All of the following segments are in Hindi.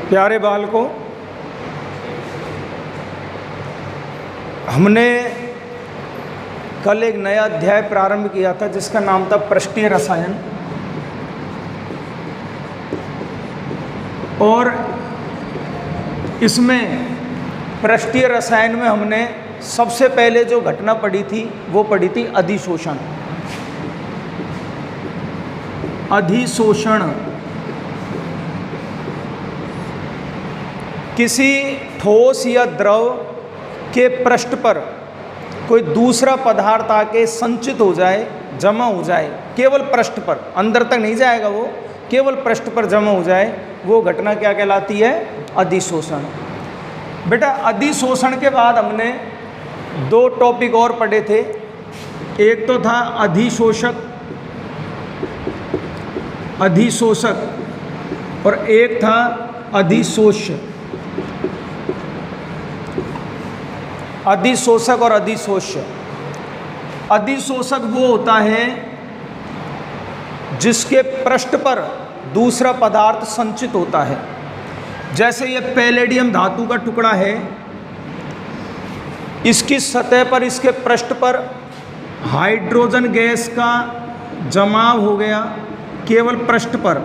प्यारे बालकों, हमने कल एक नया अध्याय प्रारंभ किया था जिसका नाम था पृष्ठीय रसायन। और इसमें पृष्ठीय रसायन में हमने सबसे पहले जो घटना पढ़ी थी वो पढ़ी थी अधिशोषण। अधिशोषण किसी ठोस या द्रव के पृष्ठ पर कोई दूसरा पदार्थ आके संचित हो जाए, जमा हो जाए, केवल पृष्ठ पर, अंदर तक नहीं जाएगा वो, केवल पृष्ठ पर जमा हो जाए, वो घटना क्या कहलाती है? अधिशोषण। बेटा अधिशोषण के बाद हमने दो टॉपिक और पढ़े थे। एक तो था अधिशोषक, अधिशोषक, और एक था अधिशोष्य। अधिशोषक और अधिशोष्य। अधिशोषक वो होता है जिसके पृष्ठ पर दूसरा पदार्थ संचित होता है। जैसे ये पैलेडियम धातु का टुकड़ा है, इसकी सतह पर, इसके पृष्ठ पर हाइड्रोजन गैस का जमाव हो गया केवल पृष्ठ पर।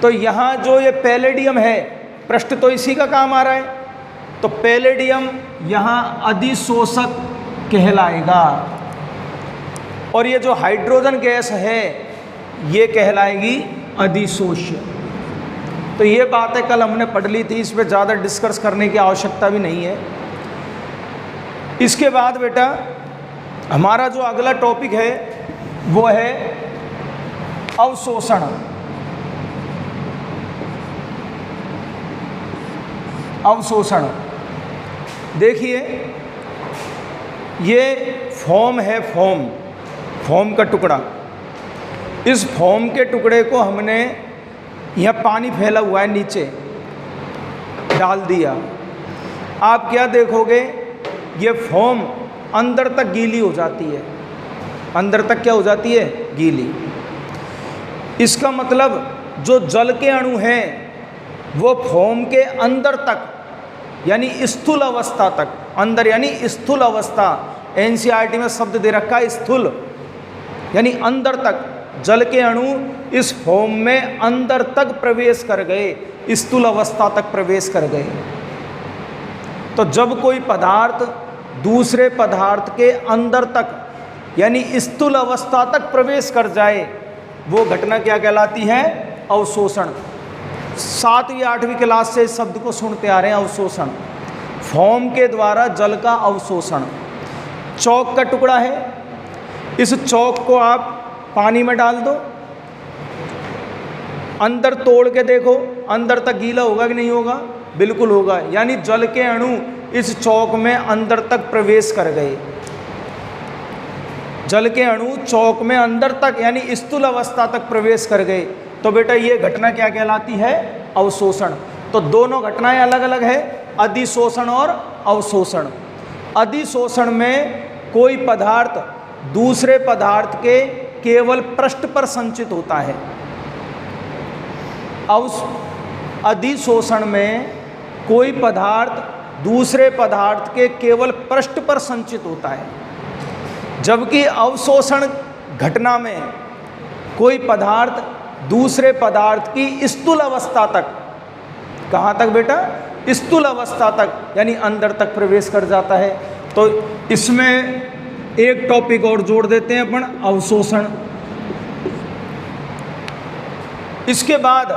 तो यहाँ जो ये पैलेडियम है, पृष्ठ तो इसी का काम आ रहा है, तो पैलेडियम यहाँ अधिशोषक कहलाएगा। और ये जो हाइड्रोजन गैस है ये कहलाएगी अधिशोष्य। तो ये बातें कल हमने पढ़ ली थी, इस पर ज़्यादा डिस्कस करने की आवश्यकता भी नहीं है। इसके बाद बेटा हमारा जो अगला टॉपिक है वो है अवशोषण। अवशोषण देखिए, ये फोम है, फोम का टुकड़ा। इस फोम के टुकड़े को हमने, यहाँ पानी फैला हुआ है, नीचे डाल दिया। आप क्या देखोगे, ये फोम अंदर तक गीली हो जाती है। अंदर तक क्या हो जाती है? गीली। इसका मतलब जो जल के अणु हैं वो फोम के अंदर तक, यानी स्थूल अवस्था तक, अंदर यानी स्थूल अवस्था, एनसीईआरटी में शब्द दे रखा है स्थूल, यानी अंदर तक जल के अणु इस फोम में अंदर तक प्रवेश कर गए, स्थूल अवस्था तक प्रवेश कर गए। तो जब कोई पदार्थ दूसरे पदार्थ के अंदर तक यानी स्थूल अवस्था तक प्रवेश कर जाए, वो घटना क्या कहलाती है? अवशोषण। 7वीं 8वीं क्लास से इस शब्द को सुनते आ रहे हैं, अवशोषण। फोम के द्वारा जल का अवशोषण। चौक का टुकड़ा है, इस चौक को आप पानी में डाल दो, अंदर तोड़ के देखो, अंदर तक गीला होगा कि नहीं होगा? बिल्कुल होगा। यानी जल के अणु इस चौक में अंदर तक प्रवेश कर गए। जल के अणु चौक में अंदर तक यानी स्थूल अवस्था तक प्रवेश कर गए। तो बेटा ये घटना क्या कहलाती है? अवशोषण। तो दोनों घटनाएं अलग अलग है, अधिशोषण और अवशोषण। अधिशोषण में कोई पदार्थ दूसरे पदार्थ के केवल पृष्ठ पर संचित होता है। अधिशोषण में कोई पदार्थ दूसरे पदार्थ के केवल पृष्ठ पर संचित होता है, जबकि अवशोषण घटना में कोई पदार्थ दूसरे पदार्थ की स्थूल अवस्था तक, कहाँ तक बेटा? स्थूल अवस्था तक, यानी अंदर तक प्रवेश कर जाता है। तो इसमें एक टॉपिक और जोड़ देते हैं अपन, अवशोषण। इसके बाद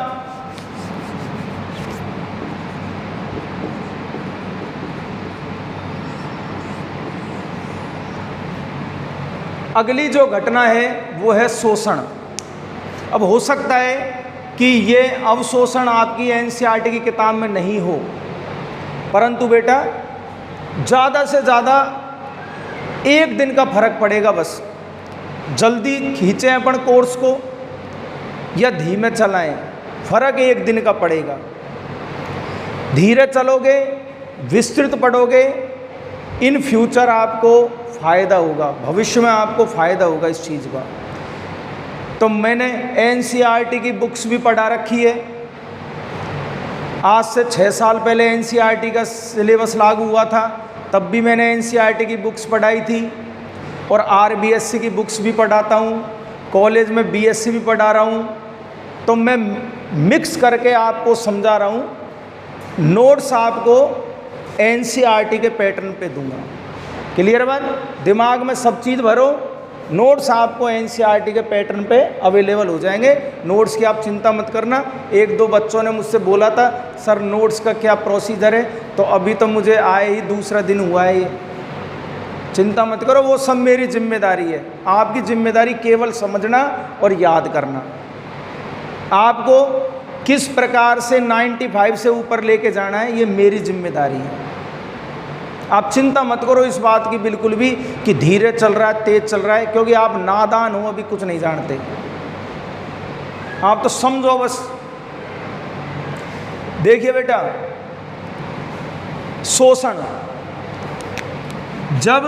अगली जो घटना है वो है शोषण। अब हो सकता है कि ये अवशोषण आपकी एनसीईआरटी की किताब में नहीं हो, परंतु बेटा ज़्यादा से ज़्यादा 1 दिन का फर्क पड़ेगा। बस जल्दी खींचें अपन कोर्स को या धीमे चलाएं, फर्क 1 दिन का पड़ेगा। धीरे चलोगे, विस्तृत पढ़ोगे, इन फ्यूचर आपको फ़ायदा होगा, भविष्य में आपको फ़ायदा होगा इस चीज़ का। तो मैंने एनसीईआरटी की बुक्स भी पढ़ा रखी है। आज से 6 साल पहले एनसीईआरटी का सिलेबस लागू हुआ था, तब भी मैंने एनसीईआरटी की बुक्स पढ़ाई थी। और आरबीएससी की बुक्स भी पढ़ाता हूँ, कॉलेज में बीएससी भी पढ़ा रहा हूँ। तो मैं मिक्स करके आपको समझा रहा हूँ। नोट्स आपको एनसीईआरटी के पैटर्न पे दूंगा। क्लियर बात? दिमाग में सब चीज़ भरो, नोट्स आपको एनसीईआरटी के पैटर्न पे अवेलेबल हो जाएंगे। नोट्स की आप चिंता मत करना। 1-2 बच्चों ने मुझसे बोला था सर नोट्स का क्या प्रोसीजर है, तो अभी तो मुझे आए ही दूसरा दिन हुआ है। ये चिंता मत करो, वो सब मेरी जिम्मेदारी है। आपकी जिम्मेदारी केवल समझना और याद करना। आपको किस प्रकार से 95 से ऊपर लेके जाना है, ये मेरी जिम्मेदारी है। आप चिंता मत करो इस बात की बिल्कुल भी कि धीरे चल रहा है तेज चल रहा है, क्योंकि आप नादान हो, अभी कुछ नहीं जानते। आप तो समझो बस। देखिए बेटा, शोषण जब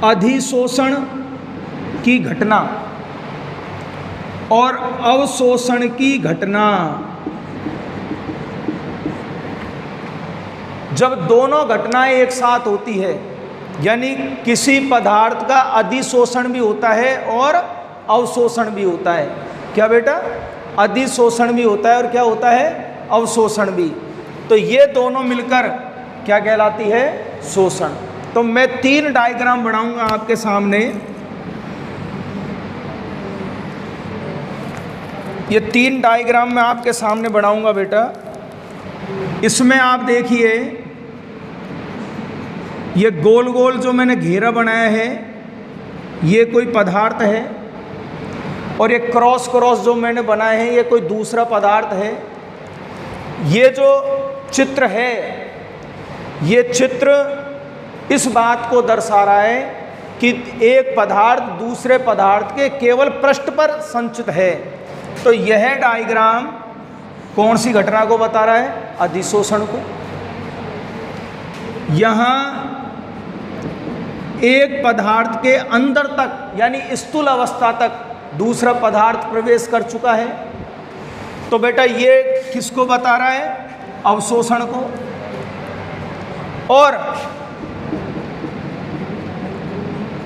अधिशोषण की घटना और अवशोषण की घटना, जब दोनों घटनाएं एक साथ होती है, यानी किसी पदार्थ का अधिशोषण भी होता है और अवशोषण भी होता है। क्या बेटा? अधिशोषण भी होता है और क्या होता है? अवशोषण भी। तो ये दोनों मिलकर क्या कहलाती है? शोषण। तो मैं 3 डायग्राम बनाऊंगा आपके सामने। ये 3 डायग्राम मैं आपके सामने बनाऊंगा बेटा। इसमें आप देखिए, ये गोल गोल जो मैंने घेरा बनाया है, ये कोई पदार्थ है, और ये क्रॉस क्रॉस जो मैंने बनाए हैं, ये कोई दूसरा पदार्थ है। ये जो चित्र है, ये चित्र इस बात को दर्शा रहा है कि एक पदार्थ दूसरे पदार्थ के केवल पृष्ठ पर संचित है। तो यह डायग्राम कौन सी घटना को बता रहा है? अधिशोषण को। यहाँ एक पदार्थ के अंदर तक, यानी स्थूल अवस्था तक दूसरा पदार्थ प्रवेश कर चुका है। तो बेटा ये किसको बता रहा है? अवशोषण को। और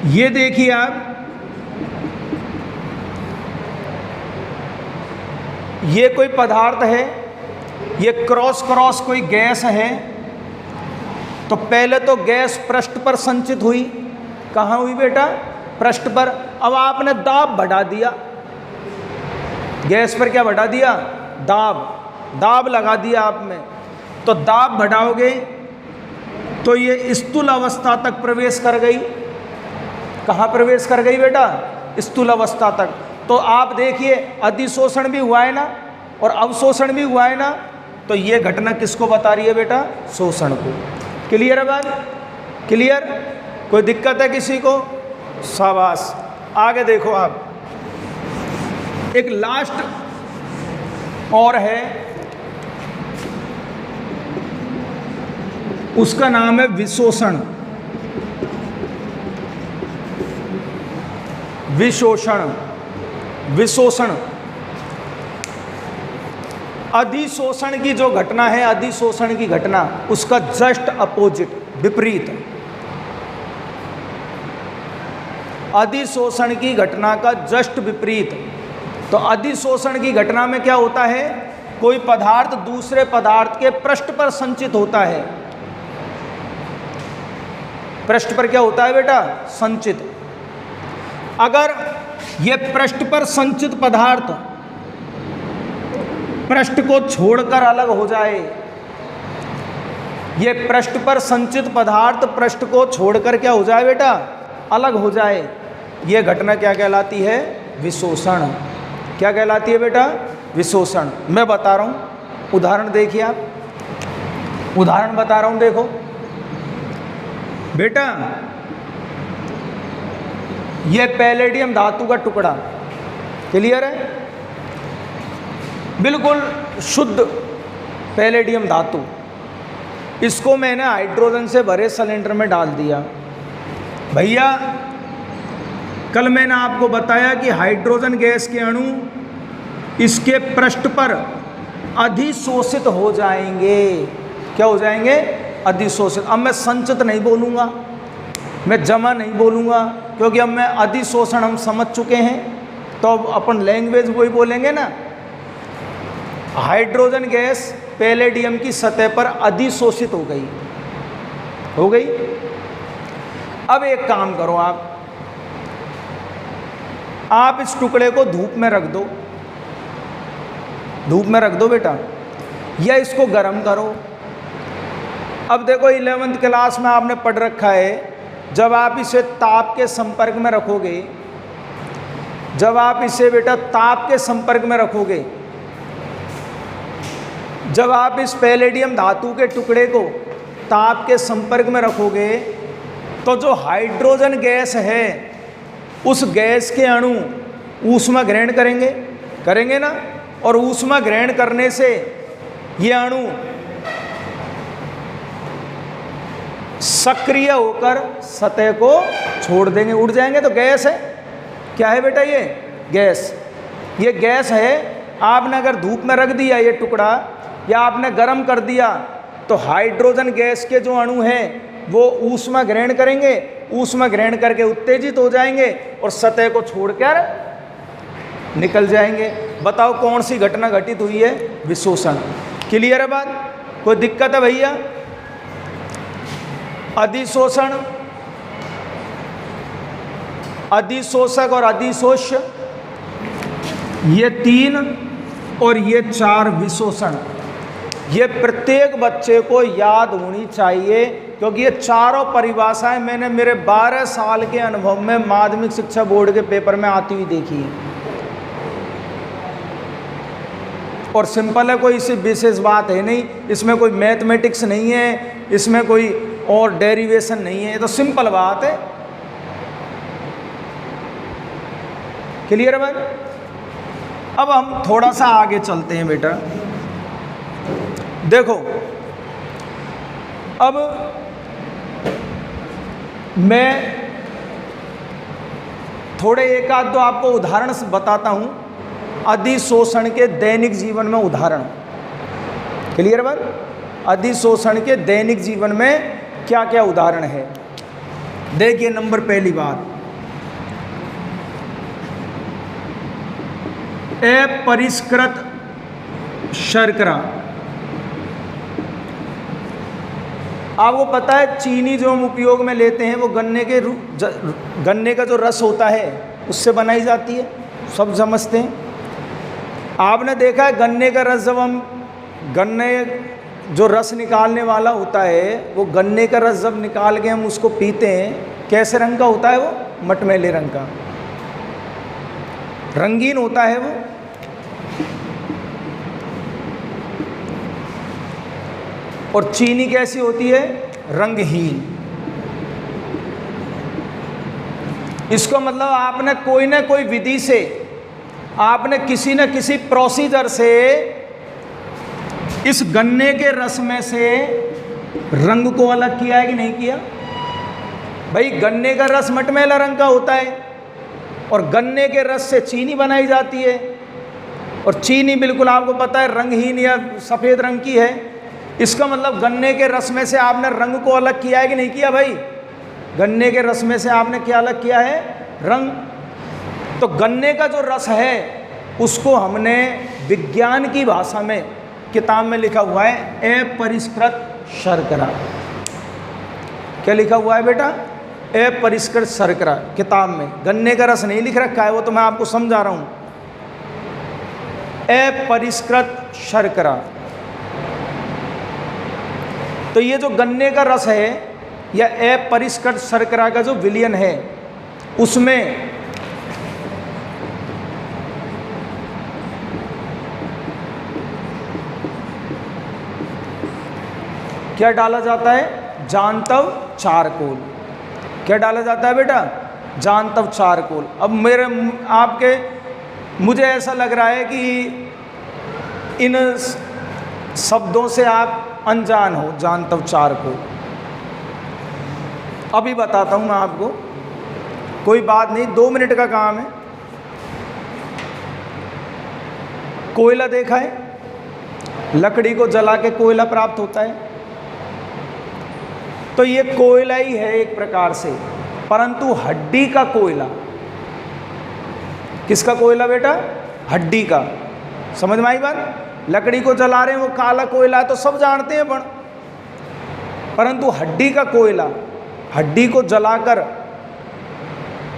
ये देखिए आप, ये कोई पदार्थ है, ये क्रॉस क्रॉस कोई गैस है। तो पहले तो गैस पृष्ठ पर संचित हुई। कहाँ हुई बेटा? पृष्ठ पर। अब आपने दाब बढ़ा दिया, गैस पर क्या बढ़ा दिया? दाब लगा दिया आपने। तो दाब बढ़ाओगे तो ये स्थूल अवस्था तक प्रवेश कर गई। कहाँ प्रवेश कर गई बेटा? स्थूल अवस्था तक। तो आप देखिए, अधिशोषण भी हुआ है ना और अवशोषण भी हुआ है ना। तो ये घटना किसको बता रही है बेटा? शोषण को। क्लियर है बात? क्लियर? कोई दिक्कत है किसी को? शाबाश। आगे देखो आप, एक लास्ट और है, उसका नाम है विशोषण। विशोषण। अधिशोषण की जो घटना है, अधिशोषण की घटना, उसका जस्ट अपोजिट, विपरीत। अधिशोषण की घटना का जस्ट विपरीत। तो अधिशोषण की घटना में क्या होता है? कोई पदार्थ दूसरे पदार्थ के पृष्ठ पर संचित होता है। पृष्ठ पर क्या होता है बेटा? संचित। अगर यह पृष्ठ पर संचित पदार्थ पृष्ठ को छोड़कर अलग हो जाए, यह पृष्ठ पर संचित पदार्थ पृष्ठ को छोड़कर क्या हो जाए बेटा? अलग हो जाए, यह घटना क्या कहलाती है? विशोषण। क्या कहलाती है बेटा? विशोषण। मैं बता रहा हूं, उदाहरण देखिए आप, उदाहरण बता रहा हूं। देखो बेटा, यह पैलेडियम धातु का टुकड़ा, क्लियर है? बिल्कुल शुद्ध पैलेडियम धातु। इसको मैंने हाइड्रोजन से भरे सिलेंडर में डाल दिया। भैया कल मैंने आपको बताया कि हाइड्रोजन गैस के अणु इसके पृष्ठ पर अधिशोषित हो जाएंगे। क्या हो जाएंगे? अधिशोषित। अब मैं संचित नहीं बोलूँगा, मैं जमा नहीं बोलूँगा, क्योंकि अब मैं अधिशोषण हम समझ चुके हैं, तो अब अपन लैंग्वेज वही बोलेंगे ना। हाइड्रोजन गैस पैलेडियम की सतह पर अधिशोषित हो गई, हो गई। अब एक काम करो, आप इस टुकड़े को धूप में रख दो, धूप में रख दो बेटा, या इसको गर्म करो। अब देखो 11वीं क्लास में आपने पढ़ रखा है, जब आप इसे ताप के संपर्क में रखोगे, जब आप इसे बेटा ताप के संपर्क में रखोगे, जब आप इस पैलेडियम धातु के टुकड़े को ताप के संपर्क में रखोगे, तो जो हाइड्रोजन गैस है उस गैस के अणु ऊष्मा ग्रहण करेंगे, करेंगे ना। और ऊष्मा ग्रहण करने से ये अणु सक्रिय होकर सतह को छोड़ देंगे, उड़ जाएंगे। तो गैस है, क्या है बेटा? ये गैस, ये गैस है। आपने अगर धूप में रख दिया ये टुकड़ा, या आपने गर्म कर दिया, तो हाइड्रोजन गैस के जो अणु हैं वो ऊष्मा ग्रहण करेंगे, ऊष्मा ग्रहण करके उत्तेजित हो जाएंगे और सतह को छोड़कर निकल जाएंगे। बताओ कौन सी घटना घटित हुई है? विशोषण। क्लियर है बात? कोई दिक्कत है भैया? अधिशोषण, अधिशोषक और अधिशोष्य, ये 3 और ये 4 विशोषण, ये प्रत्येक बच्चे को याद होनी चाहिए, क्योंकि ये चारों परिभाषाएं मैंने मेरे 12 साल के अनुभव में माध्यमिक शिक्षा बोर्ड के पेपर में आती हुई देखी है। और सिंपल है, कोई इसी विशेष बात है नहीं, इसमें कोई मैथमेटिक्स नहीं है, इसमें कोई और डेरिवेशन नहीं है, ये तो सिंपल बात है। क्लियर है भाई? अब हम थोड़ा सा आगे चलते हैं बेटा। देखो, अब मैं थोड़े एक आध दो आपको उदाहरण से बताता हूं, अधिशोषण के दैनिक जीवन में उदाहरण। क्लियर बात? अधिशोषण के दैनिक जीवन में क्या क्या उदाहरण है। देखिए, नंबर पहली बात, अपरिष्कृत शर्करा। आपको पता है चीनी जो हम उपयोग में लेते हैं वो गन्ने का जो रस होता है उससे बनाई जाती है, सब समझते हैं। आपने देखा है गन्ने का रस, जब हम गन्ने जो रस निकालने वाला होता है, वो गन्ने का रस जब निकाल के हम उसको पीते हैं, कैसे रंग का होता है वो? मटमैले रंग का, रंगीन होता है वो। और चीनी कैसी होती है? रंगहीन। इसको मतलब आपने कोई ना कोई विधि से, आपने किसी न किसी प्रोसीजर से इस गन्ने के रस में से रंग को अलग किया है कि नहीं किया? भाई गन्ने का रस मटमैला रंग का होता है और गन्ने के रस से चीनी बनाई जाती है, और चीनी बिल्कुल आपको पता है रंगहीन या सफ़ेद रंग की है। इसका मतलब गन्ने के रस में से आपने रंग को अलग किया है कि नहीं किया? भाई गन्ने के रस में से आपने क्या अलग किया है? रंग। तो गन्ने का जो रस है उसको हमने विज्ञान की भाषा में किताब में लिखा हुआ है अपरिष्कृत शर्करा। क्या लिखा हुआ है बेटा? अपरिष्कृत शर्करा। किताब में गन्ने का रस नहीं लिख रखा है, वो तो मैं आपको समझा रहा हूँ। अपरिष्कृत शर्करा। तो ये जो गन्ने का रस है या अपरिष्कृत शर्करा का जो विलयन है, उसमें क्या डाला जाता है? जांतव चारकोल। क्या डाला जाता है बेटा? जांतव चारकोल। अब मुझे ऐसा लग रहा है कि इन शब्दों से आप अनजान हो। जांतव चारकोल, अभी बताता हूँ मैं आपको, कोई बात नहीं, 2 मिनट का काम है। कोयला देखा है, लकड़ी को जला के कोयला प्राप्त होता है, तो ये कोयला ही है एक प्रकार से, परंतु हड्डी का कोयला। किसका कोयला बेटा? हड्डी का। समझ में आई बात? लकड़ी को जला रहे हैं, वो काला कोयला तो सब जानते हैं परंतु हड्डी का कोयला, हड्डी को जलाकर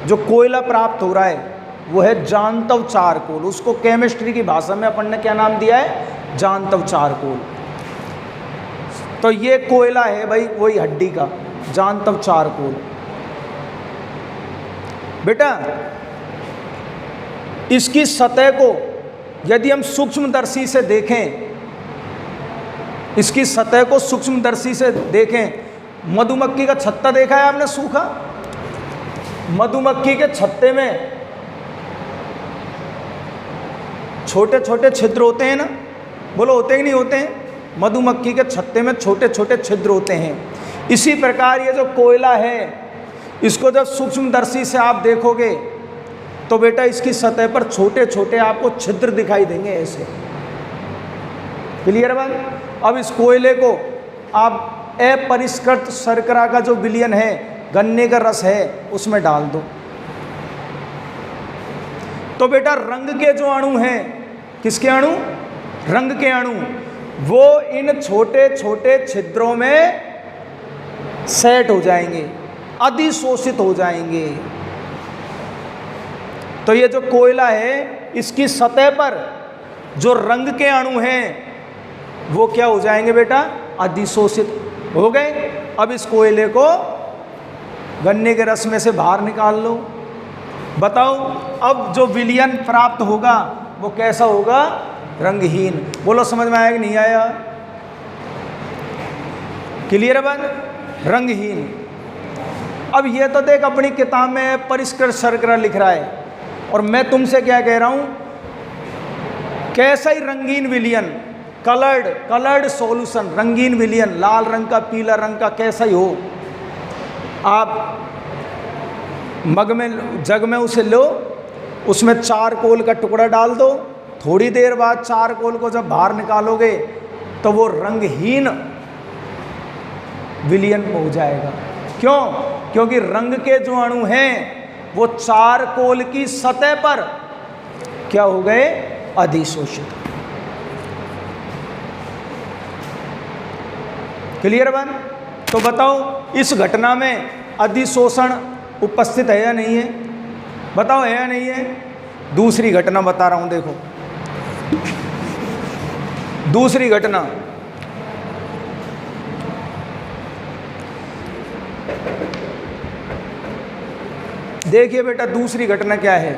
जो कोयला प्राप्त हो रहा है वो है जांतव चारकोल। उसको केमिस्ट्री की भाषा में अपन ने क्या नाम दिया है? जांतव चारकोल। तो ये कोयला है भाई वही हड्डी का, जांतव चारकोल। बेटा इसकी सतह को यदि हम सूक्ष्मदर्शी से देखें, इसकी सतह को सूक्ष्मदर्शी से देखें, मधुमक्खी का छत्ता देखा है आपने सूखा? मधुमक्खी के छत्ते में छोटे छोटे छिद्र होते हैं ना, बोलो होते ही नहीं होते हैं? मधुमक्खी के छत्ते में छोटे छोटे छिद्र होते हैं। इसी प्रकार ये जो कोयला है, इसको जब सूक्ष्मदर्शी से आप देखोगे तो बेटा इसकी सतह पर छोटे छोटे आपको छिद्र दिखाई देंगे ऐसे। क्लियर बात? अब इस कोयले को आप अपरिष्कृत शर्करा का जो विलयन है, गन्ने का रस है, उसमें डाल दो, तो बेटा रंग के जो अणु हैं, किसके अणु? रंग के अणु, वो इन छोटे छोटे छिद्रों में सेट हो जाएंगे, अधिशोषित हो जाएंगे। तो ये जो कोयला है, इसकी सतह पर जो रंग के अणु हैं वो क्या हो जाएंगे बेटा? अधिशोषित हो गए। अब इस कोयले को गन्ने के रस में से बाहर निकाल लो, बताओ अब जो विलयन प्राप्त होगा वो कैसा होगा? रंगहीन। बोलो समझ में आया कि नहीं आया? क्लियर है बात? रंगहीन। अब ये तो देख अपनी किताब में परिष्कृत शर्करा लिख रहा है, और मैं तुमसे क्या कह रहा हूं? कैसा ही रंगीन विलयन, कलर्ड सॉल्यूशन, रंगीन विलयन, लाल रंग का, पीला रंग का, कैसा ही हो, आप जग में उसे लो, उसमें चारकोल का टुकड़ा डाल दो, थोड़ी देर बाद चारकोल को जब बाहर निकालोगे तो वो रंगहीन विलयन हो जाएगा। क्यों? क्योंकि रंग के जो अणु हैं वो चारकोल की सतह पर क्या हो गए? अधिशोषित। क्लियर बन? तो बताओ इस घटना में अधिशोषण उपस्थित है या नहीं है? बताओ है या नहीं है? दूसरी घटना बता रहा हूं, देखो दूसरी घटना। देखिए बेटा दूसरी घटना क्या है।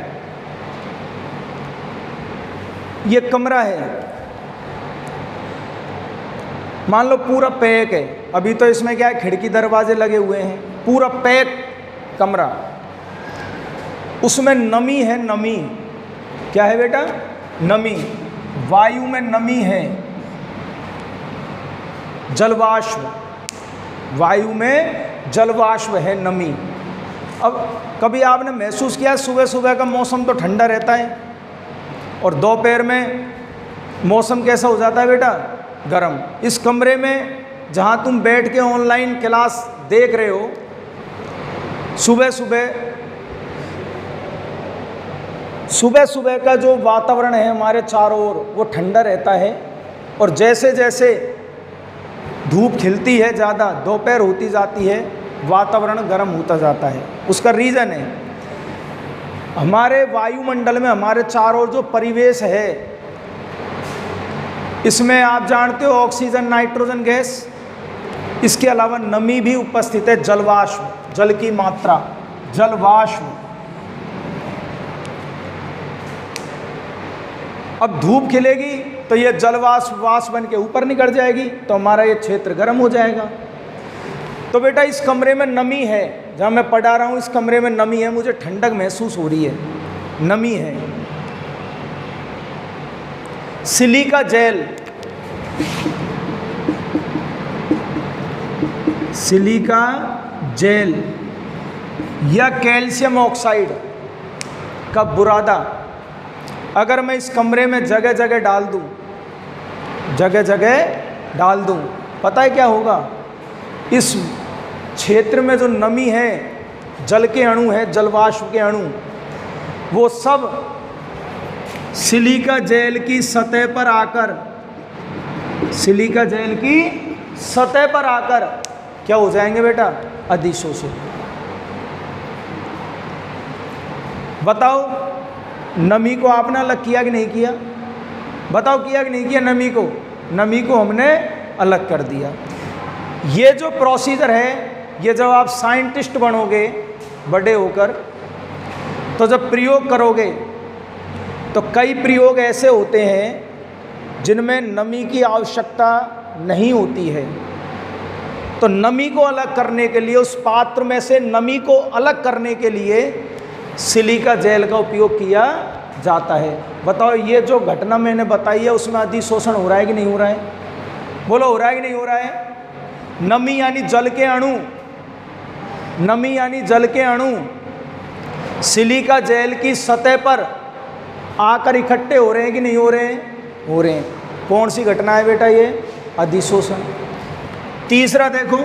ये कमरा है, मान लो पूरा पैक है, अभी तो इसमें क्या है, खिड़की दरवाजे लगे हुए हैं, पूरा पैक कमरा, उसमें नमी है, नमी क्या है बेटा? नमी, वायु में नमी है, जलवाष्प, वायु में जलवाष्प है, नमी। अब कभी आपने महसूस किया सुबह सुबह का मौसम तो ठंडा रहता है और दोपहर में मौसम कैसा हो जाता है बेटा? गर्म। इस कमरे में जहाँ तुम बैठ के ऑनलाइन क्लास देख रहे हो, सुबह सुबह का जो वातावरण है हमारे चारों ओर वो ठंडा रहता है, और जैसे जैसे धूप खिलती है ज़्यादा, दोपहर होती जाती है, वातावरण गर्म होता जाता है। उसका रीज़न है हमारे वायुमंडल में, हमारे चारों ओर जो परिवेश है, इसमें आप जानते हो ऑक्सीजन, नाइट्रोजन गैस, इसके अलावा नमी भी उपस्थित है, जलवाष्प, जल की मात्रा, जलवाष्प। अब धूप खिलेगी तो ये जलवाष्प वाष्प बन के ऊपर निकल जाएगी, तो हमारा ये क्षेत्र गर्म हो जाएगा। तो बेटा इस कमरे में नमी है, जहाँ मैं पढ़ा रहा हूँ इस कमरे में नमी है, मुझे ठंडक महसूस हो रही है, नमी है। सिलिका जेल, सिलिका जेल या कैल्शियम ऑक्साइड का बुरादा अगर मैं इस कमरे में जगह जगह डाल दूं, जगह जगह डाल दूं, पता है क्या होगा? इस क्षेत्र में जो नमी है, जल के अणु है, जलवाष्प के अणु, वो सब सिलिका जेल की सतह पर आकर, सिलिका जेल की सतह पर आकर क्या हो जाएंगे बेटा? अधिशोषित। बताओ, नमी को आपने अलग किया कि नहीं किया? बताओ, किया कि नहीं किया? नमी को हमने अलग कर दिया। ये जो प्रोसीजर है, ये जब आप साइंटिस्ट बनोगे बड़े होकर, तो जब प्रयोग करोगे तो कई प्रयोग ऐसे होते हैं जिनमें नमी की आवश्यकता नहीं होती है। तो नमी को अलग करने के लिए, उस पात्र में से नमी को अलग करने के लिए सिलिका जेल का उपयोग किया जाता है। बताओ, ये जो घटना मैंने बताई है उसमें अधिशोषण हो रहा है कि नहीं हो रहा है? बोलो, हो रहा है कि नहीं हो रहा है? नमी यानी जल के अणु, नमी यानी जल के अणु सिलिका जेल की सतह पर आकर इकट्ठे हो रहे हैं कि नहीं हो रहे हैं? हो रहे हैं। कौन सी घटना है बेटा ये? अधिशोषण। तीसरा देखो,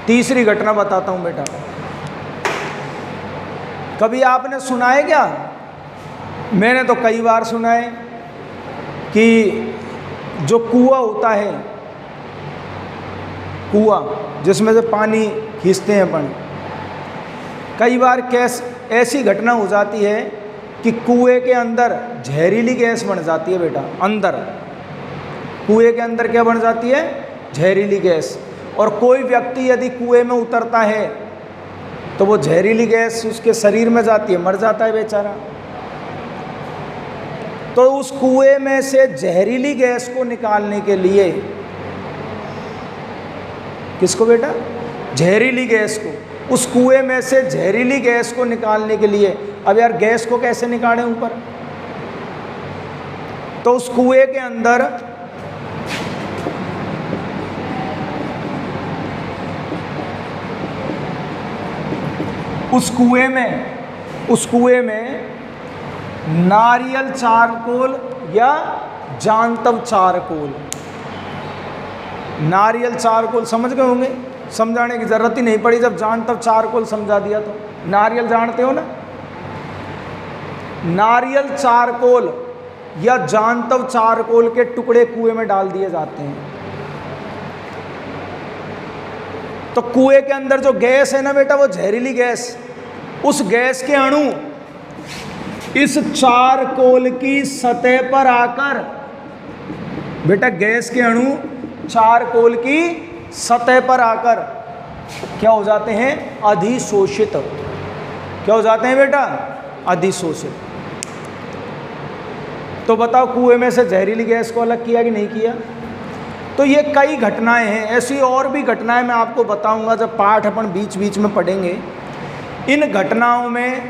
तीसरी घटना बताता हूं बेटा। कभी आपने सुना है क्या? मैंने तो कई बार सुना है कि जो कुआं होता है, कुआं जिसमें से पानी खींचते हैं अपन, कई बार ऐसी घटना हो जाती है कि कुएं के अंदर जहरीली गैस बन जाती है बेटा। अंदर कुएं के अंदर क्या बन जाती है? जहरीली गैस। और कोई व्यक्ति यदि कुएं में उतरता है तो वो जहरीली गैस उसके शरीर में जाती है, मर जाता है बेचारा। तो उस कुएं में से जहरीली गैस को निकालने के लिए, किसको बेटा? जहरीली गैस को। उस कुएं में से जहरीली गैस को निकालने के लिए, अब यार गैस को कैसे निकालें ऊपर? तो उस कुएं के अंदर उस कुएं में नारियल चारकोल या जांतव चारकोल, नारियल चारकोल समझ गए होंगे, समझाने की जरूरत ही नहीं पड़ी जब जांतव चारकोल समझा दिया तो। नारियल जानते हो ना? नारियल चारकोल या जांतव चारकोल के टुकड़े कुएं में डाल दिए जाते हैं। तो कुएं के अंदर जो गैस है ना बेटा, वो जहरीली गैस, उस गैस के अणु इस चारकोल की सतह पर आकर, बेटा गैस के अणु चारकोल की सतह पर आकर क्या हो जाते हैं? अधिशोषित। क्या हो जाते हैं बेटा? अधिशोषित। तो बताओ, कुएं में से जहरीली गैस को अलग किया कि नहीं किया? तो ये कई घटनाएं हैं, ऐसी और भी घटनाएं मैं आपको बताऊंगा जब पाठ अपन बीच बीच में पढ़ेंगे। इन घटनाओं में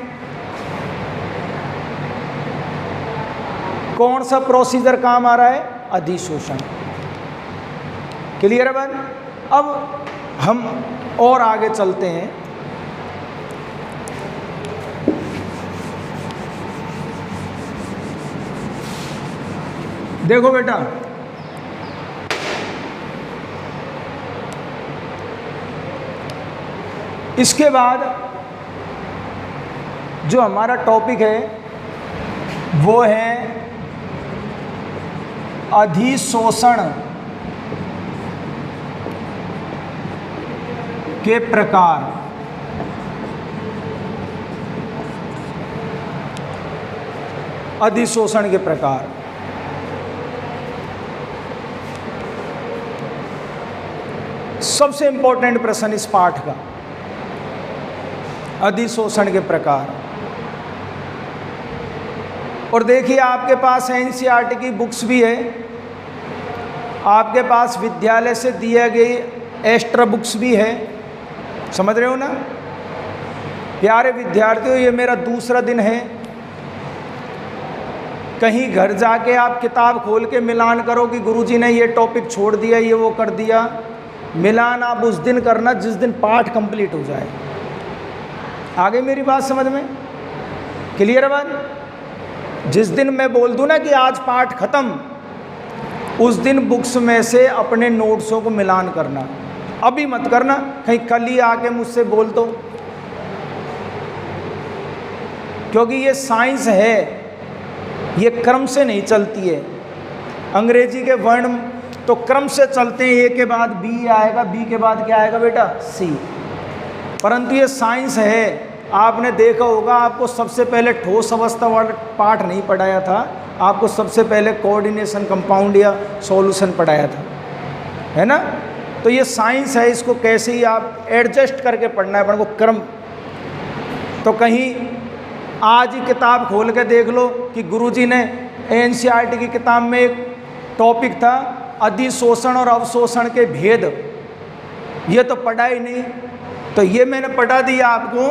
कौन सा प्रोसीजर काम आ रहा है? अधिशोषण। क्लियर है बात? अब हम और आगे चलते हैं। देखो बेटा, इसके बाद जो हमारा टॉपिक है वो है अधिशोषण के प्रकार। अधिशोषण के प्रकार। सबसे इंपॉर्टेंट प्रश्न इस पाठ का, अधिशोषण के प्रकार। और देखिए, आपके पास एनसीईआरटी की बुक्स भी है, आपके पास विद्यालय से दिए गए एक्स्ट्रा बुक्स भी है। समझ रहे हो ना प्यारे विद्यार्थियों? ये मेरा दूसरा दिन है कहीं घर जाके आप किताब खोल के मिलान करो कि गुरुजी ने ये टॉपिक छोड़ दिया, ये वो कर दिया। मिलान आप उस दिन करना जिस दिन पाठ कंप्लीट हो जाए। आगे मेरी बात समझ में क्लियर है बात? जिस दिन मैं बोल दूं ना कि आज पाठ खत्म, उस दिन बुक्स में से अपने नोट्सों को मिलान करना। अभी मत करना, कहीं कल ही आके मुझसे बोल दो, क्योंकि ये साइंस है, ये क्रम से नहीं चलती है। अंग्रेजी के वर्ण तो क्रम से चलते हैं, ए के बाद बी आएगा, बी के बाद क्या आएगा बेटा? सी। परंतु ये साइंस है। आपने देखा होगा, आपको सबसे पहले ठोस अवस्था वाला पाठ नहीं पढ़ाया था, आपको सबसे पहले कोऑर्डिनेशन, कंपाउंड या सॉल्यूशन पढ़ाया था, है ना? तो ये साइंस है, इसको कैसे ही आप एडजस्ट करके पढ़ना है अपन को, क्रम। तो कहीं आज ही किताब खोल के देख लो कि गुरुजी ने एनसीईआरटी की किताब में एक टॉपिक था अधिशोषण और अवशोषण के भेद, ये तो पढ़ा ही नहीं। तो ये मैंने पढ़ा दिया आपको,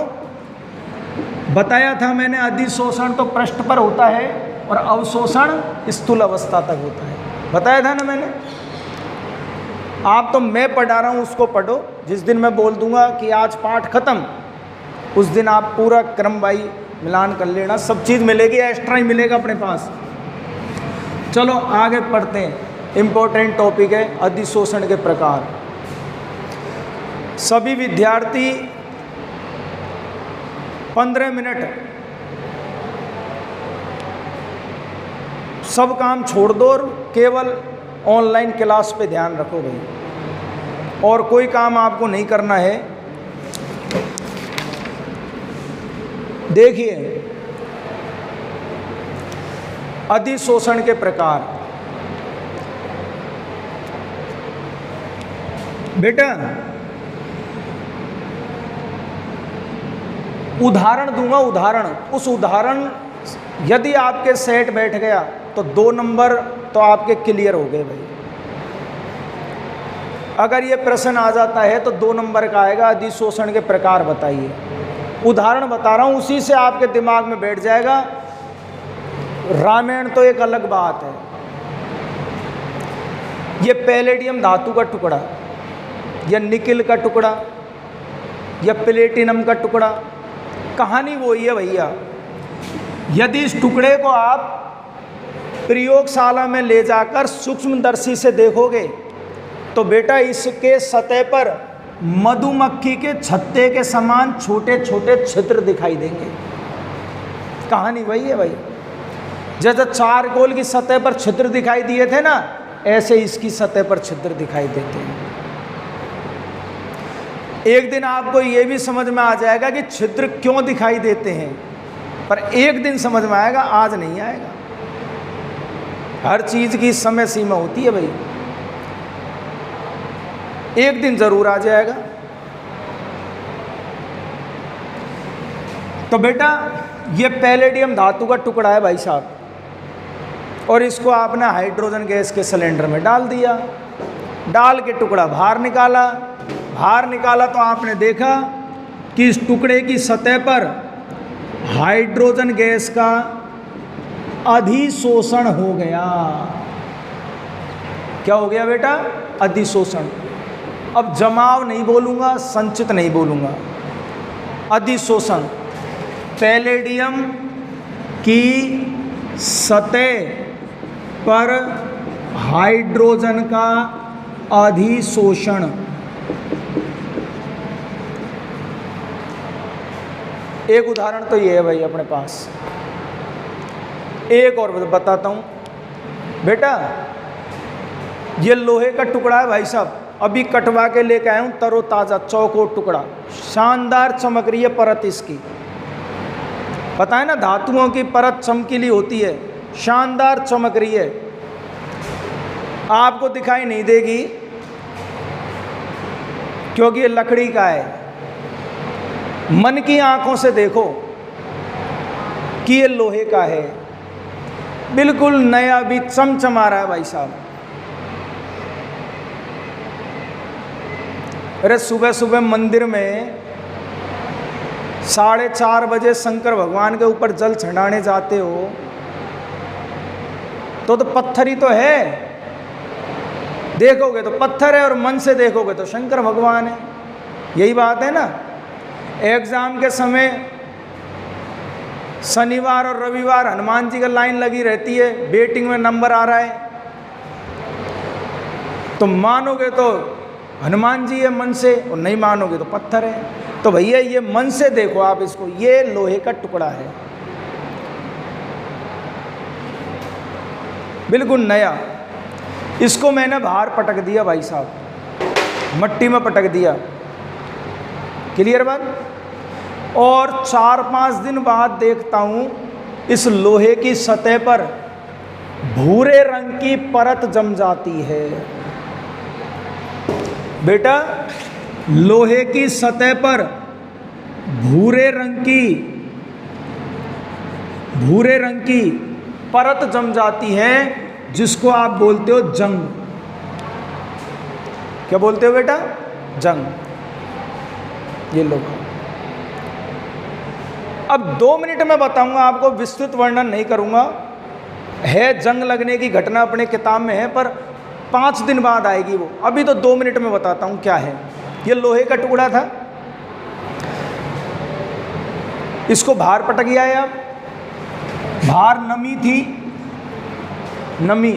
बताया था मैंने, अधिशोषण तो पृष्ठ पर होता है और अवशोषण स्थूल अवस्था तक होता है, बताया था ना मैंने। आप तो मैं पढ़ा रहा हूँ, उसको पढ़ो। जिस दिन मैं बोल दूंगा कि आज पाठ खत्म, उस दिन आप पूरा क्रम भाई मिलान कर लेना, सब चीज़ मिलेगी, एक्स्ट्रा ही मिलेगा अपने पास। चलो आगे पढ़ते हैं। इम्पोर्टेंट टॉपिक है अधिशोषण के प्रकार। सभी विद्यार्थी 15 मिनट सब काम छोड़ दो और केवल ऑनलाइन क्लास पे ध्यान रखो भाई, और कोई काम आपको नहीं करना है। देखिए अधिशोषण के प्रकार। बेटा उदाहरण दूंगा, उदाहरण। उस उदाहरण यदि आपके सेट बैठ गया तो 2 नंबर तो आपके क्लियर हो गए भाई। अगर ये प्रश्न आ जाता है तो 2 नंबर का आएगा, अधिशोषण के प्रकार बताइए। उदाहरण बता रहा हूँ, उसी से आपके दिमाग में बैठ जाएगा। रामायण तो एक अलग बात है। ये पैलेडियम धातु का टुकड़ा या निकिल का टुकड़ा या प्लेटिनम का टुकड़ा, कहानी वही है भैया। यदि इस टुकड़े को आप प्रयोगशाला में ले जाकर सूक्ष्मदर्शी से देखोगे तो बेटा इसके सतह पर मधुमक्खी के छत्ते के समान छोटे छोटे छिद्र दिखाई देंगे। कहानी वही है भाई। जैसे चारकोल की सतह पर छिद्र दिखाई दिए थे ना, ऐसे इसकी सतह पर छिद्र दिखाई देते हैं। एक दिन आपको ये भी समझ में आ जाएगा कि छिद्र क्यों दिखाई देते हैं, पर एक दिन समझ में आएगा, आज नहीं आएगा। हर चीज की समय सीमा होती है भाई, एक दिन जरूर आ जाएगा। तो बेटा ये पैलेडियम धातु का टुकड़ा है भाई साहब, और इसको आपने हाइड्रोजन गैस के सिलेंडर में डाल दिया। डाल के टुकड़ा बाहर निकाला। बाहर निकाला तो आपने देखा कि इस टुकड़े की सतह पर हाइड्रोजन गैस का अधिशोषण हो गया। क्या हो गया बेटा? अधिशोषण। अब जमाव नहीं बोलूँगा, संचित नहीं बोलूँगा, अधिशोषण। पैलेडियम की सतह पर हाइड्रोजन का अधिशोषण। एक उदाहरण तो ये है भाई अपने पास। एक और बताता हूँ बेटा, ये लोहे का टुकड़ा है भाई साहब, अभी कटवा के लेके आया हूँ, तरोताज़ा चौकोर टुकड़ा, शानदार चमक रही है परत इसकी। पता है ना, धातुओं की परत चमकीली होती है, शानदार चमक रही है। आपको दिखाई नहीं देगी क्योंकि ये लकड़ी का है। मन की आंखों से देखो कि ये लोहे का है, बिल्कुल नया, भी चमचमा रहा है भाई साहब। अरे सुबह सुबह मंदिर में 4:30 बजे शंकर भगवान के ऊपर जल चढ़ाने जाते हो तो पत्थर ही तो है, देखोगे तो पत्थर है और मन से देखोगे तो शंकर भगवान है। यही बात है ना। एग्जाम के समय शनिवार और रविवार हनुमान जी का लाइन लगी रहती है, वेटिंग में नंबर आ रहा है, तो मानोगे तो हनुमान जी है मन से, और नहीं मानोगे तो पत्थर है। तो भैया ये मन से देखो आप इसको, ये लोहे का टुकड़ा है, बिल्कुल नया। इसको मैंने बाहर पटक दिया भाई साहब, मट्टी में पटक दिया, क्लियर बात। और 4-5 दिन बाद देखता हूँ इस लोहे की सतह पर भूरे रंग की परत जम जाती है। बेटा लोहे की सतह पर भूरे रंग की परत जम जाती है, जिसको आप बोलते हो जंग। क्या बोलते हो बेटा? जंग। ये लो, अब 2 मिनट में बताऊंगा आपको, विस्तृत वर्णन नहीं करूंगा। है जंग लगने की घटना अपने किताब में है, पर 5 दिन बाद आएगी वो। अभी तो 2 मिनट में बताता हूं क्या है। ये लोहे का टुकड़ा था, इसको बाहर पटक गया है। आप बाहर नमी थी, नमी,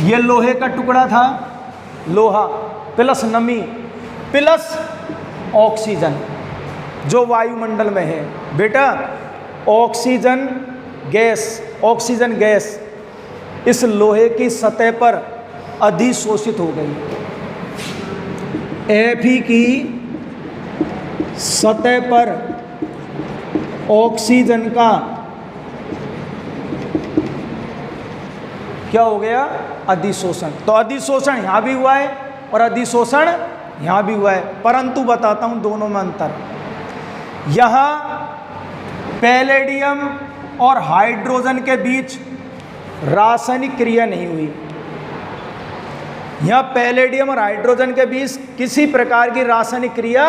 ये लोहे का टुकड़ा था, लोहा प्लस नमी प्लस ऑक्सीजन जो वायुमंडल में है। बेटा ऑक्सीजन गैस इस लोहे की सतह पर अधिशोषित हो गई। Fe की सतह पर ऑक्सीजन का क्या हो गया? अधिशोषण। तो अधिशोषण यहां भी हुआ है और अधिशोषण यहां भी हुआ है, परंतु बताता हूं दोनों में अंतर। यहां पैलेडियम और हाइड्रोजन के बीच रासायनिक क्रिया नहीं हुई। यहां पैलेडियम और हाइड्रोजन के बीच किसी प्रकार की रासायनिक क्रिया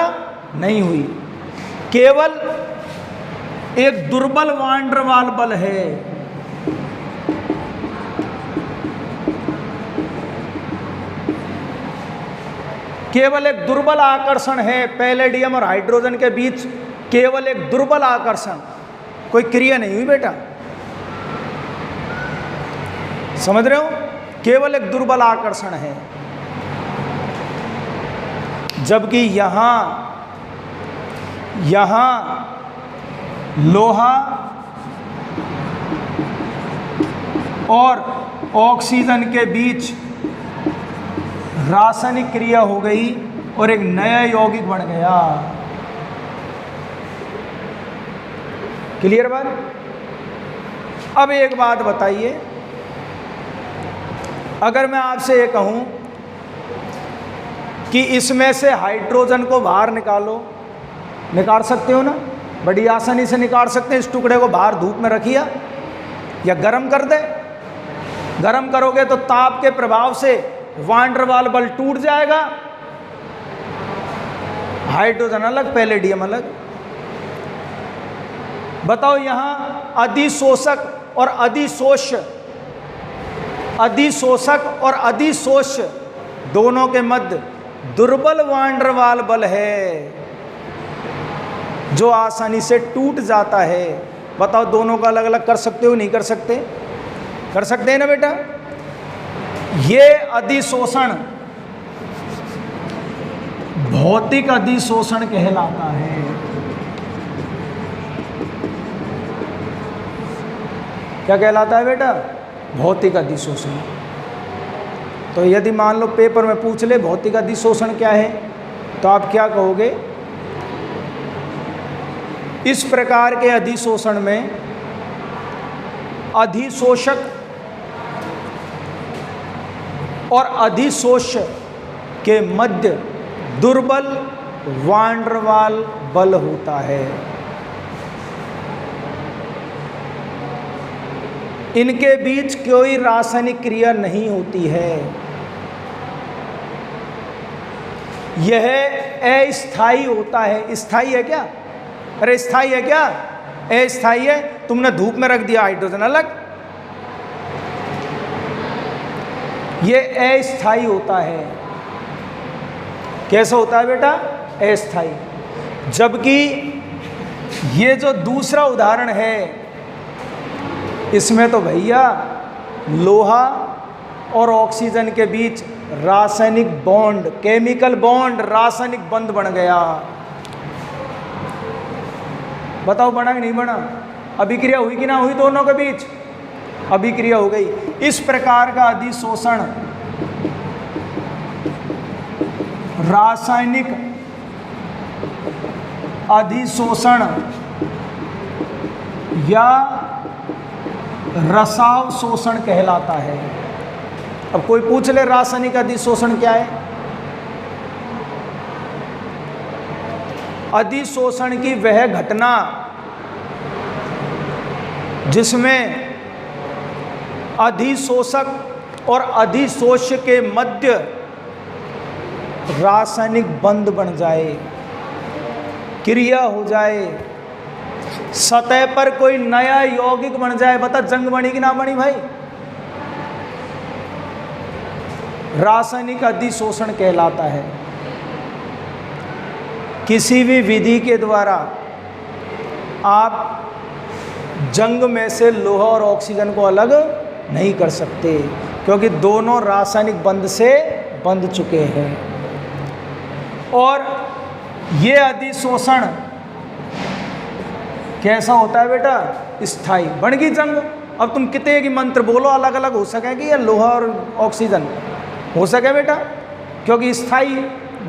नहीं हुई, केवल एक दुर्बल वान डेर वाल्स बल है। केवल एक दुर्बल आकर्षण है पैलेडियम और हाइड्रोजन के बीच, केवल एक दुर्बल आकर्षण, कोई क्रिया नहीं हुई बेटा, समझ रहे हो? केवल एक दुर्बल आकर्षण है। जबकि यहां लोहा और ऑक्सीजन के बीच रासायनिक क्रिया हो गई और एक नया यौगिक बन गया। क्लियर बात? अब एक बात बताइए, अगर मैं आपसे ये कहूं कि इसमें से हाइड्रोजन को बाहर निकालो, निकाल सकते हो ना? बड़ी आसानी से निकाल सकते हैं। इस टुकड़े को बाहर धूप में रखिए या गर्म कर दे। गर्म करोगे तो ताप के प्रभाव से वान डेर वाल्स बल टूट जाएगा, हाइड्रोजन अलग पैलेडियम अलग। बताओ यहां अधिशोषक और अधिशोष्य दोनों के मध्य दुर्बल वान डेर वाल्स बल है जो आसानी से टूट जाता है। बताओ दोनों का अलग अलग कर सकते हो? नहीं कर सकते? कर सकते हैं ना बेटा? ये अधिशोषण भौतिक अधिशोषण कहलाता है। क्या कहलाता है बेटा? भौतिक अधिशोषण। तो यदि मान लो पेपर में पूछ ले भौतिक अधिशोषण क्या है, तो आप क्या कहोगे? इस प्रकार के अधिशोषण में अधिशोषक और अधिशोष्य के मध्य दुर्बल वान डेर वाल्स बल होता है। इनके बीच कोई रासायनिक क्रिया नहीं होती है। यह अस्थायी होता है। स्थायी है क्या? अरे स्थायी है क्या? अस्थायी है। तुमने धूप में रख दिया हाइड्रोजन अलग, ये अस्थाई होता है। कैसा होता है बेटा? अस्थाई। जबकि ये जो दूसरा उदाहरण है, इसमें तो भैया लोहा और ऑक्सीजन के बीच रासायनिक बॉन्ड, केमिकल बॉन्ड, रासायनिक बंध बन गया। बताओ बना कि नहीं बना? अभिक्रिया हुई कि ना हुई दोनों के बीच? अभिक्रिया हो गई। इस प्रकार का अधिशोषण रासायनिक अधिशोषण या रसाव शोषण कहलाता है। अब कोई पूछ ले रासायनिक अधिशोषण क्या है? अधिशोषण की वह घटना जिसमें अधिशोषक और अधिशोष्य के मध्य रासायनिक बंध बन जाए, क्रिया हो जाए, सतह पर कोई नया यौगिक बन जाए। बता जंग बनी कि ना बनी भाई? रासायनिक अधिशोषण कहलाता है। किसी भी विधि के द्वारा आप जंग में से लोहा और ऑक्सीजन को अलग नहीं कर सकते, क्योंकि दोनों रासायनिक बंध से बंध चुके हैं। और ये अधिशोषण कैसा होता है बेटा? स्थायी। बन गई जंग। अब तुम कितने की मंत्र बोलो, अलग अलग हो सकेगी या लोहा और ऑक्सीजन हो सके बेटा? क्योंकि स्थायी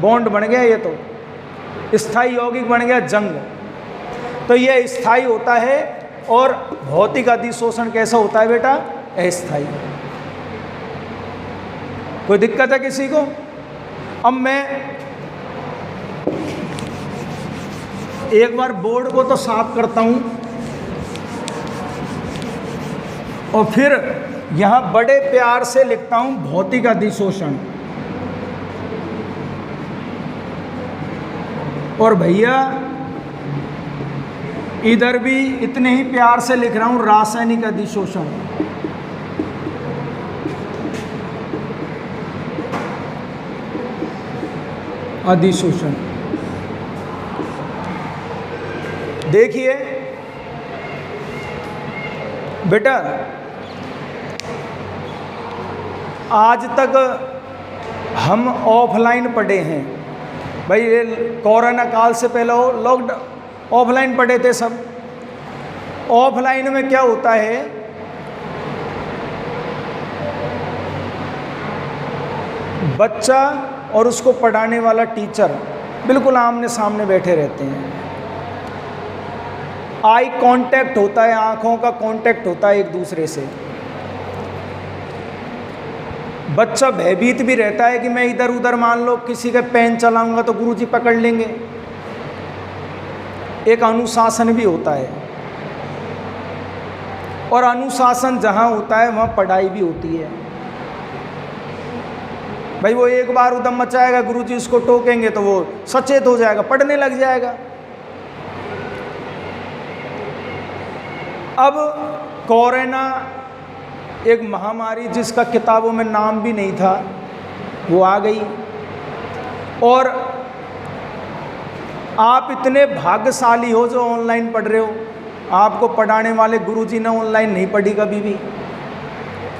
बॉन्ड बन गया, ये तो स्थायी यौगिक बन गया जंग। तो ये स्थायी होता है। और भौतिक अधिशोषण कैसा होता है बेटा? अस्थायी। कोई दिक्कत है किसी को? अब मैं एक बार बोर्ड को तो साफ करता हूं और फिर यहां बड़े प्यार से लिखता हूं भौतिक अधिशोषण। और भैया इधर भी इतने ही प्यार से लिख रहा हूं रासायनिक अधिशोषण। अधिशोषण देखिए बेटा, आज तक हम ऑफलाइन पढ़े हैं भाई। ये कोरोना काल से पहले लॉकडाउन ऑफलाइन पढ़े थे सब। ऑफलाइन में क्या होता है? बच्चा और उसको पढ़ाने वाला टीचर बिल्कुल आमने सामने बैठे रहते हैं। आई कांटेक्ट होता है, आंखों का कांटेक्ट होता है एक दूसरे से। बच्चा भयभीत भी रहता है कि मैं इधर उधर मान लो किसी का पेन चलाऊंगा तो गुरुजी पकड़ लेंगे। एक अनुशासन भी होता है, और अनुशासन जहाँ होता है वहाँ पढ़ाई भी होती है। भाई वो एक बार उदम मचाएगा, गुरुजी उसको टोकेंगे तो वो सचेत हो जाएगा, पढ़ने लग जाएगा। अब कोरोना एक महामारी जिसका किताबों में नाम भी नहीं था, वो आ गई। और आप इतने भाग्यशाली हो जो ऑनलाइन पढ़ रहे हो। आपको पढ़ाने वाले गुरुजी ने ऑनलाइन नहीं पढ़ी कभी भी,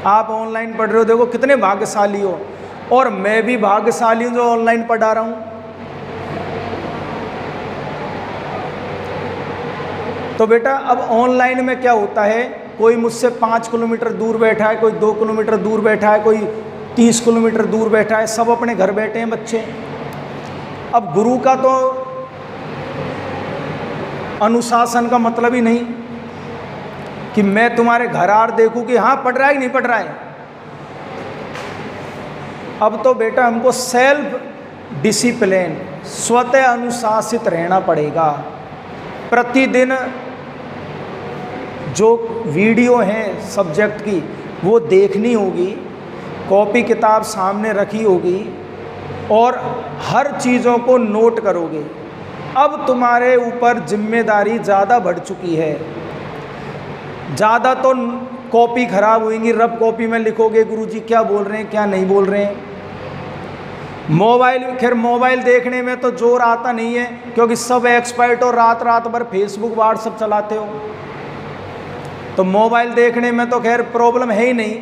आप ऑनलाइन पढ़ रहे हो। देखो कितने भाग्यशाली हो। और मैं भी भाग्यशाली हूँ जो ऑनलाइन पढ़ा रहा हूँ। तो बेटा अब ऑनलाइन में क्या होता है? कोई मुझसे 5 किलोमीटर दूर बैठा है, कोई 2 किलोमीटर दूर बैठा है, कोई 30 किलोमीटर दूर बैठा है, सब अपने घर बैठे हैं बच्चे। अब गुरु का तो अनुशासन का मतलब ही नहीं कि मैं तुम्हारे घर आर देखूं कि हाँ पढ़ रहा है कि नहीं पढ़ रहा है। अब तो बेटा हमको सेल्फ डिसिप्लिन, स्वतः अनुशासित रहना पड़ेगा। प्रतिदिन जो वीडियो हैं सब्जेक्ट की वो देखनी होगी, कॉपी किताब सामने रखी होगी और हर चीज़ों को नोट करोगे। अब तुम्हारे ऊपर जिम्मेदारी ज़्यादा बढ़ चुकी है। ज़्यादा तो कॉपी खराब होंगी, रफ कॉपी में लिखोगे गुरुजी क्या बोल रहे हैं क्या नहीं बोल रहे हैं। मोबाइल, खैर मोबाइल देखने में तो जोर आता नहीं है क्योंकि सब एक्सपर्ट और रात रात भर फेसबुक व्हाट्सएप चलाते हो, तो मोबाइल देखने में तो खैर प्रॉब्लम है ही नहीं।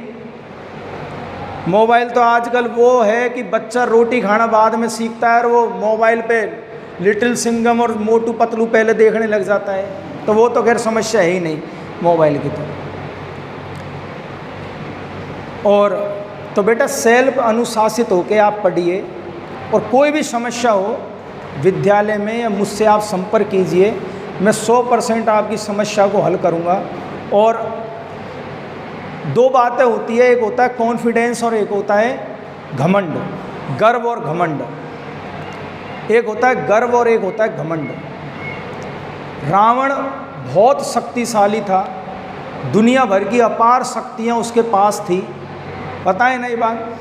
मोबाइल तो आजकल वो है कि बच्चा रोटी खाना बाद में सीखता है और वो मोबाइल पे लिटिल सिंघम और मोटू पतलू पहले देखने लग जाता है, तो वो तो खैर समस्या है ही नहीं मोबाइल की और तो बेटा सेल्फ अनुशासित होकर आप पढ़िए और कोई भी समस्या हो विद्यालय में या मुझसे आप संपर्क कीजिए, मैं 100% आपकी समस्या को हल करूँगा। और दो बातें होती है, एक होता है कॉन्फिडेंस और एक होता है घमंड, गर्व और घमंड। एक होता है गर्व और एक होता है घमंड। रावण बहुत शक्तिशाली था, दुनिया भर की अपार शक्तियाँ उसके पास थी, पता है ना ये बात,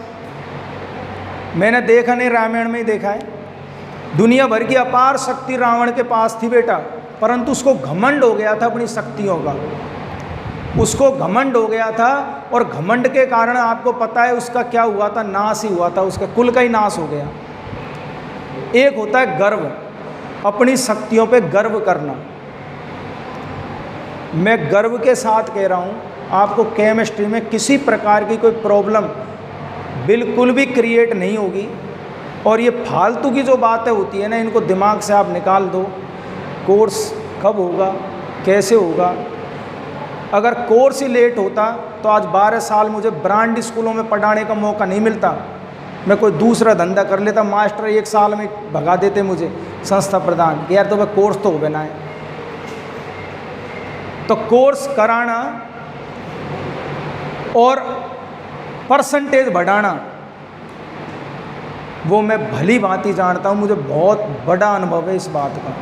मैंने देखा नहीं, रामायण में ही देखा है। दुनिया भर की अपार शक्ति रावण के पास थी बेटा, परंतु उसको घमंड हो गया था अपनी शक्तियों का, उसको घमंड हो गया था और घमंड के कारण आपको पता है उसका क्या हुआ था, नाश ही हुआ था, उसका कुल का ही नाश हो गया। एक होता है गर्व, अपनी शक्तियों पे गर्व करना। मैं गर्व के साथ कह रहा हूँ आपको केमिस्ट्री में किसी प्रकार की कोई प्रॉब्लम बिल्कुल भी क्रिएट नहीं होगी। और ये फालतू की जो बातें होती है ना, इनको दिमाग से आप निकाल दो। कोर्स कब होगा, कैसे होगा, अगर कोर्स ही लेट होता तो आज 12 साल मुझे ब्रांड स्कूलों में पढ़ाने का मौका नहीं मिलता, मैं कोई दूसरा धंधा कर लेता। मास्टर 1 साल में भगा देते मुझे संस्था प्रधान, यार तो वह कोर्स तो हो बना है। तो कोर्स कराना और परसेंटेज बढ़ाना वो मैं भली भांति जानता हूँ, मुझे बहुत बड़ा अनुभव है इस बात का।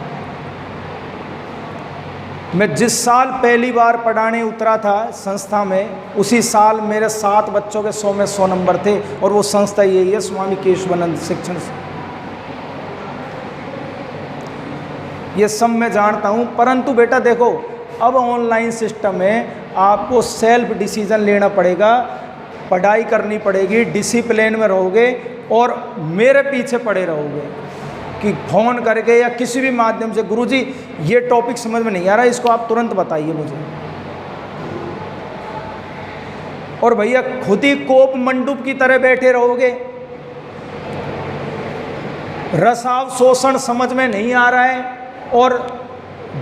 मैं जिस साल पहली बार पढ़ाने उतरा था संस्था में, उसी साल मेरे 7 बच्चों के 100 में 100 नंबर थे और वो संस्था यही है स्वामी केशवानंद शिक्षण। ये सब मैं जानता हूँ, परंतु बेटा देखो अब ऑनलाइन सिस्टम में आपको सेल्फ डिसीजन लेना पड़ेगा, पढ़ाई करनी पड़ेगी, डिसिप्लिन में रहोगे और मेरे पीछे पड़े रहोगे कि फ़ोन करके या किसी भी माध्यम से गुरुजी ये टॉपिक समझ में नहीं आ रहा, इसको आप तुरंत बताइए मुझे। और भैया खुद ही कोप मंडूप की तरह बैठे रहोगे, रसाव शोषण समझ में नहीं आ रहा है और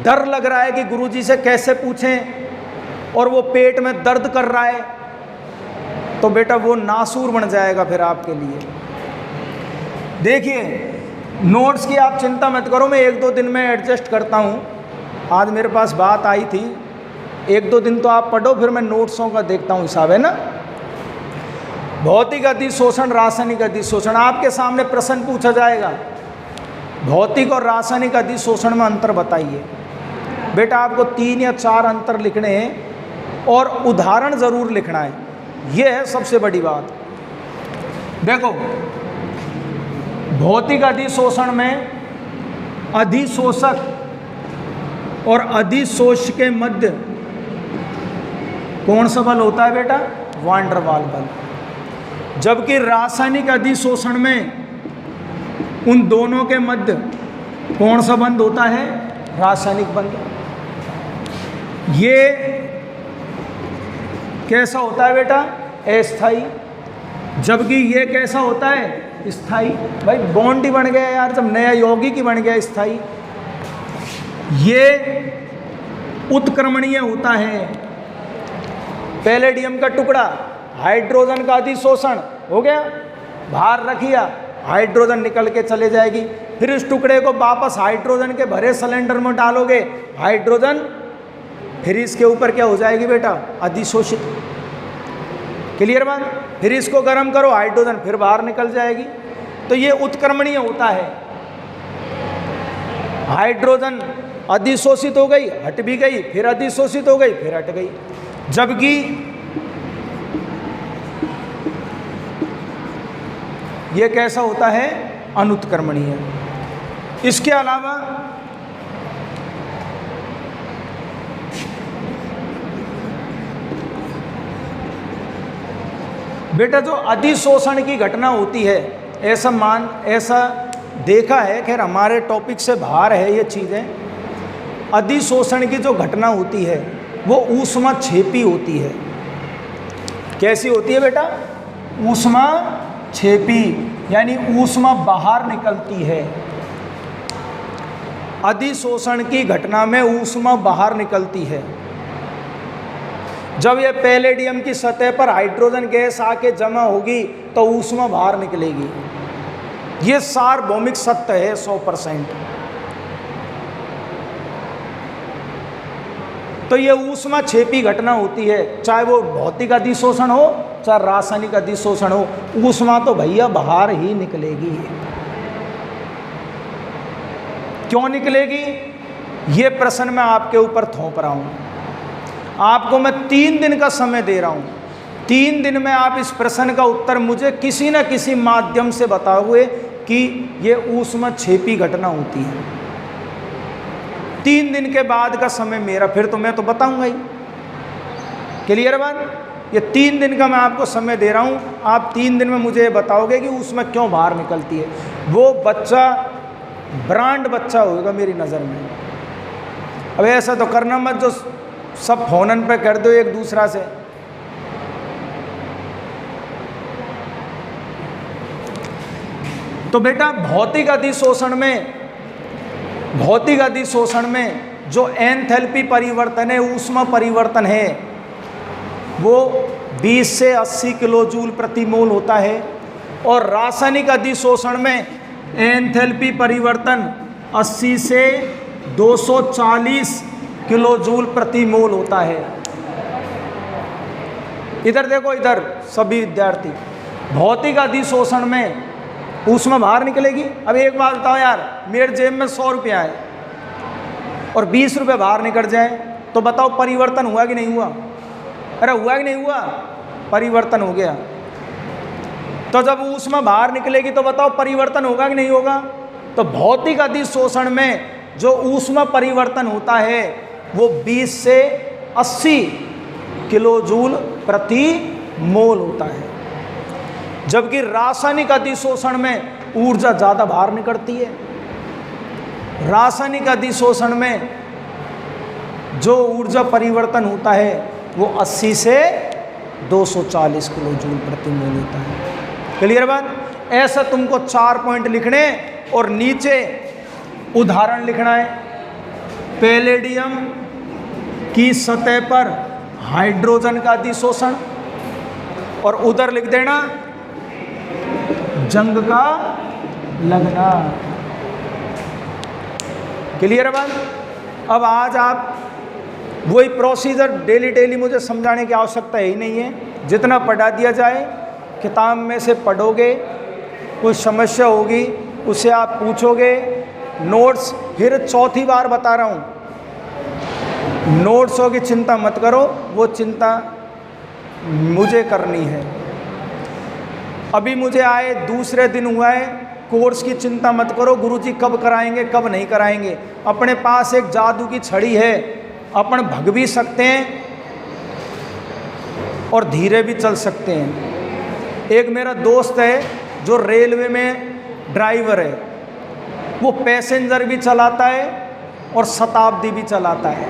डर लग रहा है कि गुरुजी से कैसे पूछें और वो पेट में दर्द कर रहा है, तो बेटा वो नासूर बन जाएगा फिर आपके लिए। देखिए नोट्स की आप चिंता मत करो, मैं 1-2 दिन में एडजस्ट करता हूँ। आज मेरे पास बात आई थी, 1-2 दिन तो आप पढ़ो, फिर मैं नोट्सों का देखता हूँ हिसाब, है ना। भौतिक अधिशोषण, रासायनिक अधिशोषण, आपके सामने प्रश्न पूछा जाएगा, भौतिक और रासायनिक अधिशोषण में अंतर बताइए। बेटा आपको 3 या 4 अंतर लिखने हैं और उदाहरण ज़रूर लिखना है, यह है सबसे बड़ी बात। देखो भौतिक अधिशोषण में अधिशोषक और अधिशोष के मध्य कौन सा बल होता है बेटा, वान डर वाल बल। जबकि रासायनिक अधिशोषण में उन दोनों के मध्य कौन सा बंध होता है, रासायनिक बंध। ये कैसा होता है बेटा, अस्थायी, जबकि ये कैसा होता है, स्थायी। भाई बॉन्ड ही बन गया यार, जब नया यौगिक ही बन गया स्थायी। ये उत्क्रमणीय होता है, पैलेडियम का टुकड़ा, हाइड्रोजन का अधिशोषण हो गया, बाहर रखिया, हाइड्रोजन निकल के चले जाएगी, फिर इस टुकड़े को वापस हाइड्रोजन के भरे सिलेंडर में डालोगे, हाइड्रोजन फिर इसके ऊपर क्या हो जाएगी बेटा, अधिशोषित। क्लियर बात। फिर इसको गर्म करो, हाइड्रोजन फिर बाहर निकल जाएगी। तो ये उत्क्रमणीय होता है, हाइड्रोजन अधिशोषित हो गई, हट भी गई, फिर अधिशोषित हो गई, फिर हट गई। जबकि ये कैसा होता है, अनुत्क्रमणीय। इसके अलावा बेटा जो अधिशोषण की घटना होती है, ऐसा देखा है, खैर हमारे टॉपिक से बाहर है ये चीज़ें। अधिशोषण की जो घटना होती है वो ऊष्मा छेपी होती है। कैसी होती है बेटा? ऊष्मा छेपी, यानी ऊष्मा बाहर निकलती है। अधिशोषण की घटना में ऊष्मा बाहर निकलती है। जब यह पैलेडियम की सतह पर हाइड्रोजन गैस आके जमा होगी तो ऊष्मा बाहर निकलेगी। ये सार्वभौमिक सत्य है 100%। तो ये ऊष्मा छेपी घटना होती है, चाहे वो भौतिक अधिशोषण हो चाहे रासायनिक अधिशोषण हो, ऊष्मा तो भैया बाहर ही निकलेगी। क्यों निकलेगी? ये प्रश्न मैं आपके ऊपर थोप रहा हूं। आपको मैं 3 दिन का समय दे रहा हूं। 3 दिन में आप इस प्रश्न का उत्तर मुझे किसी न किसी माध्यम से बताओगे कि ये ऊष्मा छेपी घटना होती है। 3 दिन के बाद का समय मेरा, फिर तो मैं तो बताऊंगा ही। क्लियर बात? ये 3 दिन का मैं आपको समय दे रहा हूं। आप 3 दिन में मुझे बताओगे कि ऊष्मा क्यों बाहर निकलती है। वो बच्चा ब्रांड बच्चा होगा मेरी नज़र में। अब ऐसा तो करना मत जो सब फोनन पे कर दो एक दूसरा से। तो बेटा भौतिक अधिशोषण में जो एंथैल्पी परिवर्तन है, ऊष्मा परिवर्तन है, वो 20 से 80 किलो जूल प्रति मोल होता है। और रासायनिक अधिशोषण में एंथैल्पी परिवर्तन 80 से 240 किलो जूल प्रति मोल होता है। इधर देखो, इधर सभी विद्यार्थी, भौतिक अधिशोषण में ऊष्मा बाहर निकलेगी। अब एक बात बताओ यार, मेरे जेब में 100 रुपया है और 20 रुपये बाहर निकल जाए तो बताओ परिवर्तन हुआ कि नहीं हुआ? अरे हुआ कि नहीं हुआ? परिवर्तन हो गया। तो जब ऊष्मा बाहर निकलेगी तो बताओ परिवर्तन होगा कि नहीं होगा? तो भौतिक अधिशोषण में जो ऊष्मा परिवर्तन होता है वो 20 से 80 किलो जूल प्रति मोल होता है। जबकि रासायनिक अधिशोषण में ऊर्जा ज़्यादा बाहर निकलती है। रासायनिक अधिशोषण में जो ऊर्जा परिवर्तन होता है वो 80 से 240 किलो जूल प्रति मोल होता है। क्लियर बात? ऐसा तुमको 4 पॉइंट लिखने और नीचे उदाहरण लिखना है। पैलेडियम की सतह पर हाइड्रोजन का अधिशोषण, और उधर लिख देना जंग का लगना। क्लियर बात? अब आज आप वही प्रोसीजर डेली मुझे समझाने की आवश्यकता ही नहीं है। जितना पढ़ा दिया जाए किताब में से पढ़ोगे, कुछ समस्या होगी उसे आप पूछोगे। नोट्स फिर चौथी बार बता रहा हूँ, नोट्सों की चिंता मत करो, वो चिंता मुझे करनी है। अभी मुझे आए दूसरे दिन हुआ है, कोर्स की चिंता मत करो, गुरुजी कब कराएंगे कब नहीं कराएंगे। अपने पास एक जादू की छड़ी है, अपन भग भी सकते हैं और धीरे भी चल सकते हैं। एक मेरा दोस्त है जो रेलवे में ड्राइवर है, वो पैसेंजर भी चलाता है और शताब्दी भी चलाता है।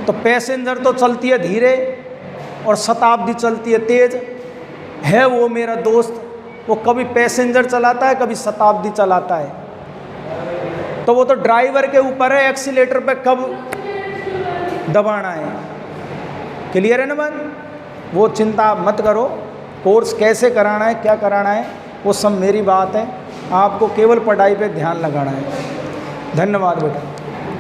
तो पैसेंजर तो चलती है धीरे और शताब्दी चलती है तेज। है वो मेरा दोस्त, वो कभी पैसेंजर चलाता है कभी शताब्दी चलाता है। तो वो तो ड्राइवर के ऊपर है, एक्सीलेटर पे कब दबाना है। क्लियर है ना बात? वो चिंता मत करो, कोर्स कैसे कराना है क्या कराना है वो सब मेरी बात है, आपको केवल पढ़ाई पे ध्यान लगाना है। धन्यवाद बेटा।